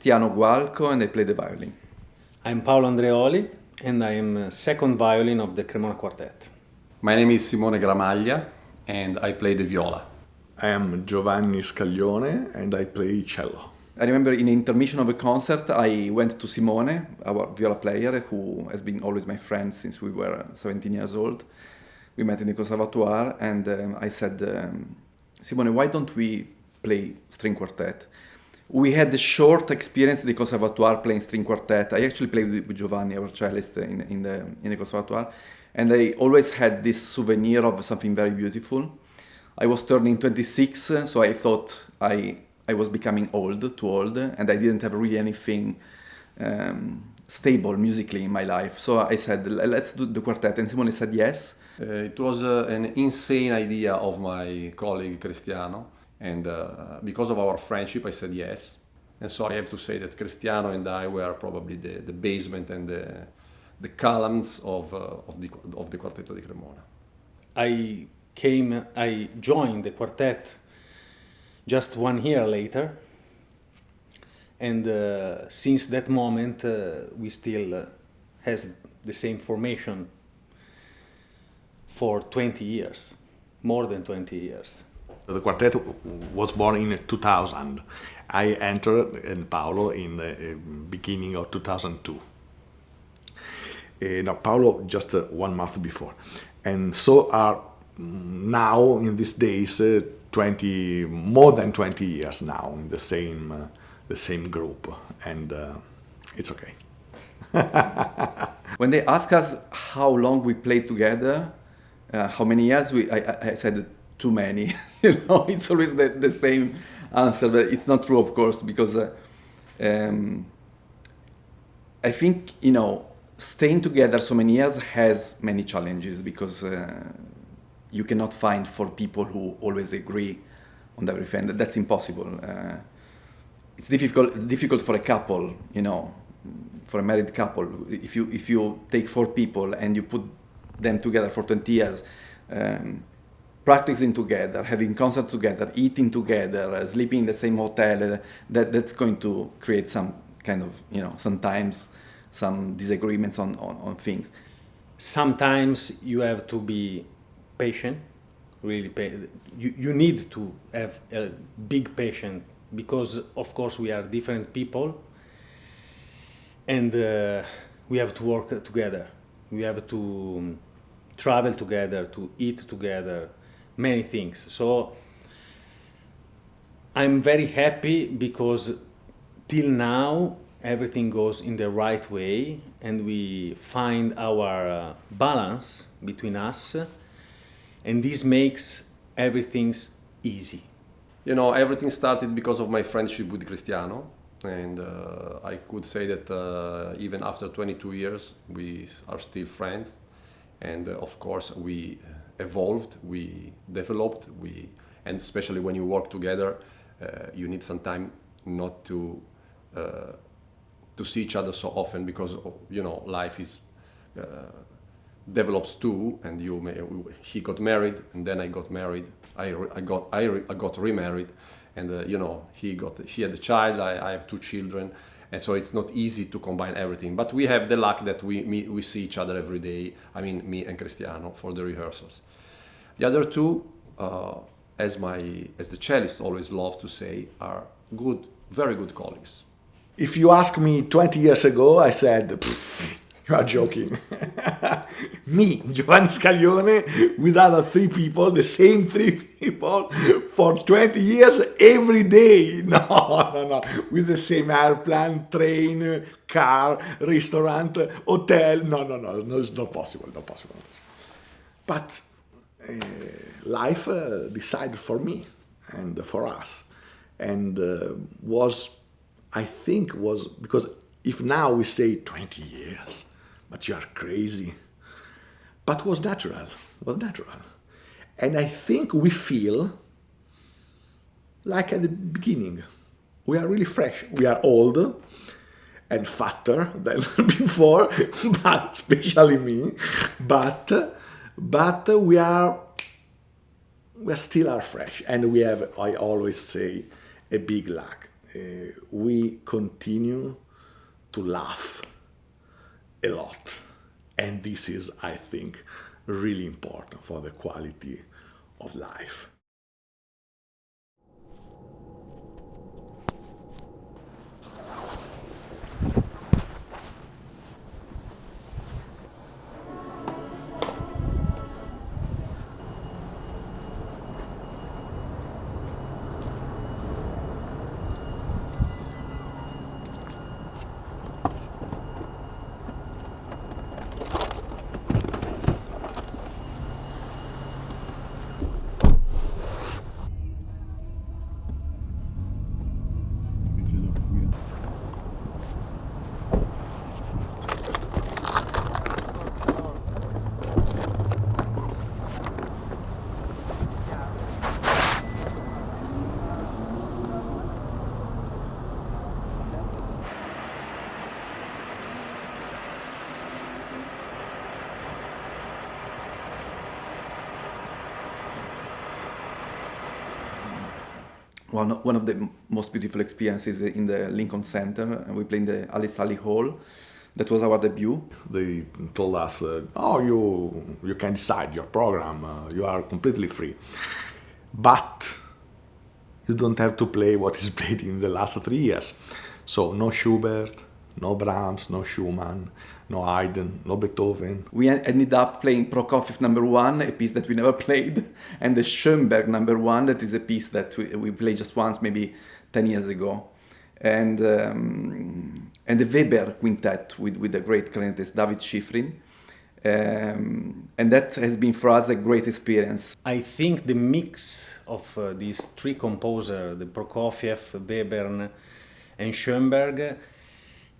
Cristiano Gualco and I play the violin. I'm Paolo Andreoli and I am second violin of the Cremona Quartet. My name is Simone Gramaglia and I play the viola. I am Giovanni Scaglione and I play cello. I remember in intermission of a concert, I went to Simone, our viola player, who has been always my friend since we were 17 years old. We met in the Conservatoire and I said, Simone, why don't we play string quartet? We had a short experience in the Conservatoire playing string quartet. I actually played with Giovanni, our cellist, in the Conservatoire. And I always had this souvenir of something very beautiful. I was turning 26, so I thought I was becoming too old, and I didn't have really anything stable musically in my life. So I said, let's do the quartet, and Simone said yes. It was an insane idea of my colleague Cristiano, and because of our friendship I said yes. And so I have to say that Cristiano and I were probably the basement and the columns of the Quartetto di Cremona. I joined the quartet just 1 year later, and since that moment we still has the same formation for 20 years, more than 20 years. The quartet was born in 2000. I entered in Paolo in the beginning of 2002. Paolo just 1 month before. And so are now in these days more than 20 years now in the same group, and it's okay. When they ask us how long we played together, how many years, I said too many. It's always the same answer, but it's not true, of course, because I think, staying together so many years has many challenges, because you cannot find 4 people who always agree on everything. That's impossible. It's difficult for a couple, for a married couple. If you take 4 people and you put them together for 20 years, practicing together, having concerts together, eating together, sleeping in the same hotel, that's going to create some kind of, sometimes some disagreements on things. Sometimes you have to be patient, really. You need to have a big patience, because of course we are different people, and we have to work together. We have to travel together, to eat together, many things. So I'm very happy because till now everything goes in the right way, and we find our balance between us, and this makes everything easy. Everything started because of my friendship with Cristiano, and I could say that even after 22 years we are still friends, and of course we evolved, we developed, and especially when you work together, you need some time not to see each other so often, because life is develops too, and he got married, and then I got married. I got remarried, and he had a child. I have 2 children, and so it's not easy to combine everything. But we have the luck that we see each other every day. I mean, me and Cristiano, for the rehearsals. The other 2, as the cellist always loves to say, are good, very good colleagues. If you ask me 20 years ago, I said, you are joking. Me, Giovanni Scaglione, with other 3 people, the same 3 people, for 20 years, every day. No. With the same airplane, train, car, restaurant, hotel. No, it's not possible. But life decided for me and for us. And I think was because if now we say 20 years, but you are crazy, but was natural. And I think we feel like at the beginning. We are really fresh. We are older and fatter than before, but especially me. But we still are fresh, and we have, I always say, a big luck. we continue to laugh a lot. And this is, I think, really important for the quality of life. One of the most beautiful experiences in the Lincoln Center, and we played in the Alice Tully Hall. That was our debut. They told us, "Oh, you can decide your program. You are completely free, but you don't have to play what is played in the last 3 years. So no Schubert, no Brahms, no Schumann, no Haydn, no Beethoven." We ended up playing Prokofiev number 1, a piece that we never played, and the Schoenberg number 1, that is a piece that we played just once, maybe 10 years ago. And the Weber quintet with the great clarinetist David Schifrin. And that has been for us a great experience. I think the mix of these three composers, the Prokofiev, Webern, and Schoenberg,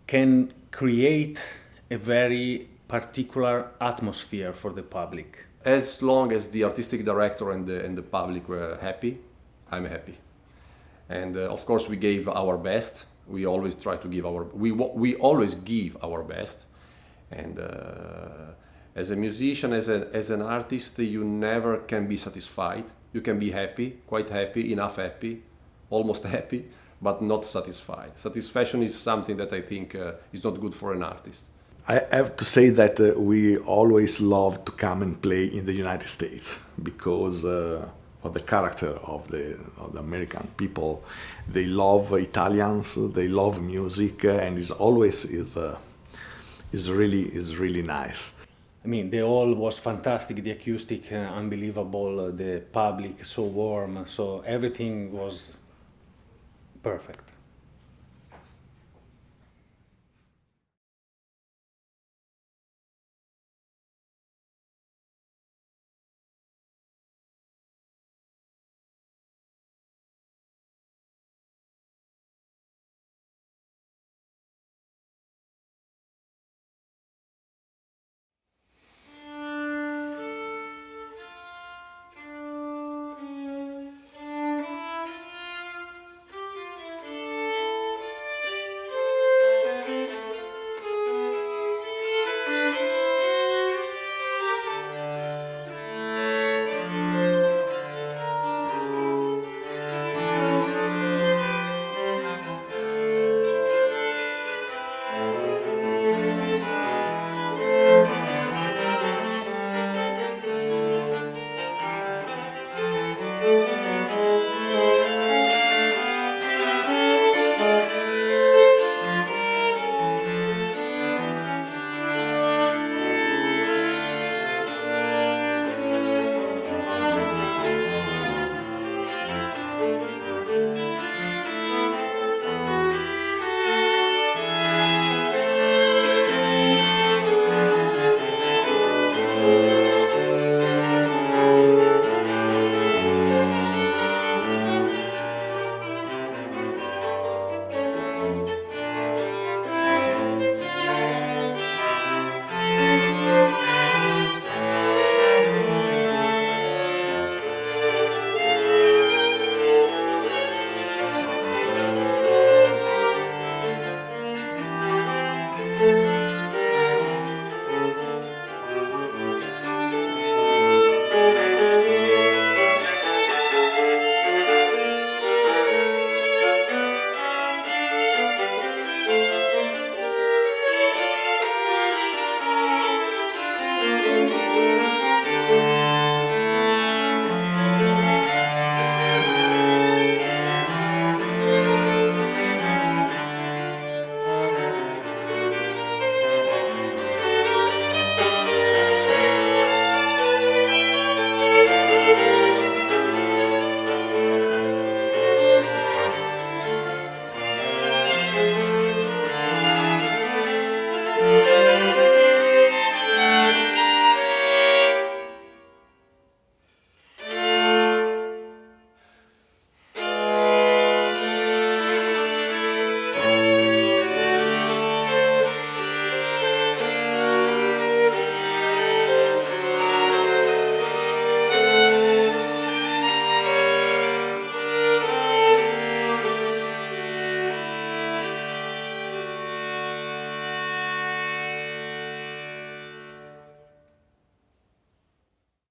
can create a very particular atmosphere for the public. As long as the artistic director and the public were happy, I'm happy. And of course we gave our best. We always try to give we always give our best. And as a musician, as an artist, you never can be satisfied. You can be happy, quite happy, enough happy, almost happy, but not satisfied. Satisfaction is something that I think is not good for an artist. I have to say that we always love to come and play in the United States because of the character of the American people. They love Italians, they love music, and it's always is really nice. I mean, the hall was fantastic, the acoustic unbelievable, the public so warm, so everything was perfect.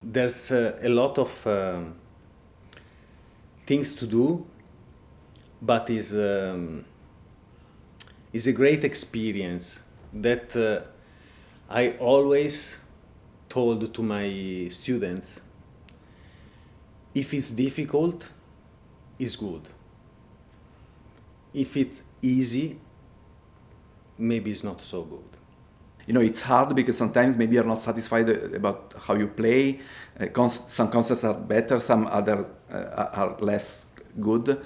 there's a lot of things to do, but is a great experience that I always told to my students. If it's difficult, it's good. If it's easy, maybe it's not so good. You know, it's hard because sometimes maybe you're not satisfied about how you play. Some concerts are better, some others are less good.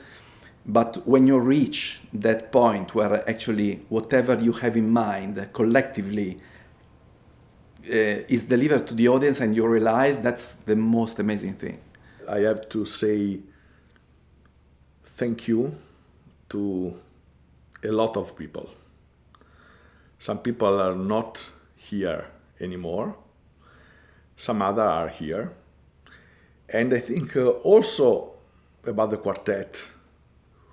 But when you reach that point where actually whatever you have in mind collectively is delivered to the audience and you realize, that's the most amazing thing. I have to say thank you to a lot of people. Some people are not here anymore. Some other are here. And I think also about the quartet,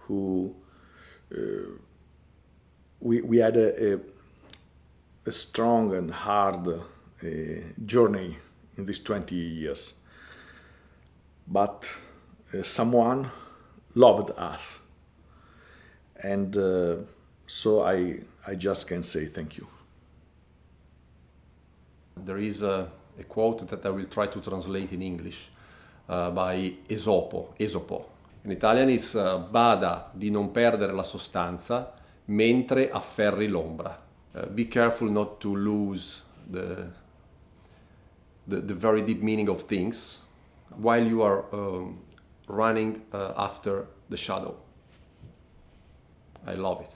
who we had a strong and hard journey in these 20 years. But someone loved us. And so I just can say thank you. There is a quote that I will try to translate in English by Esopo. In Italian it's bada di non perdere la sostanza mentre afferri l'ombra. Be careful not to lose the very deep meaning of things while you are running after the shadow. I love it.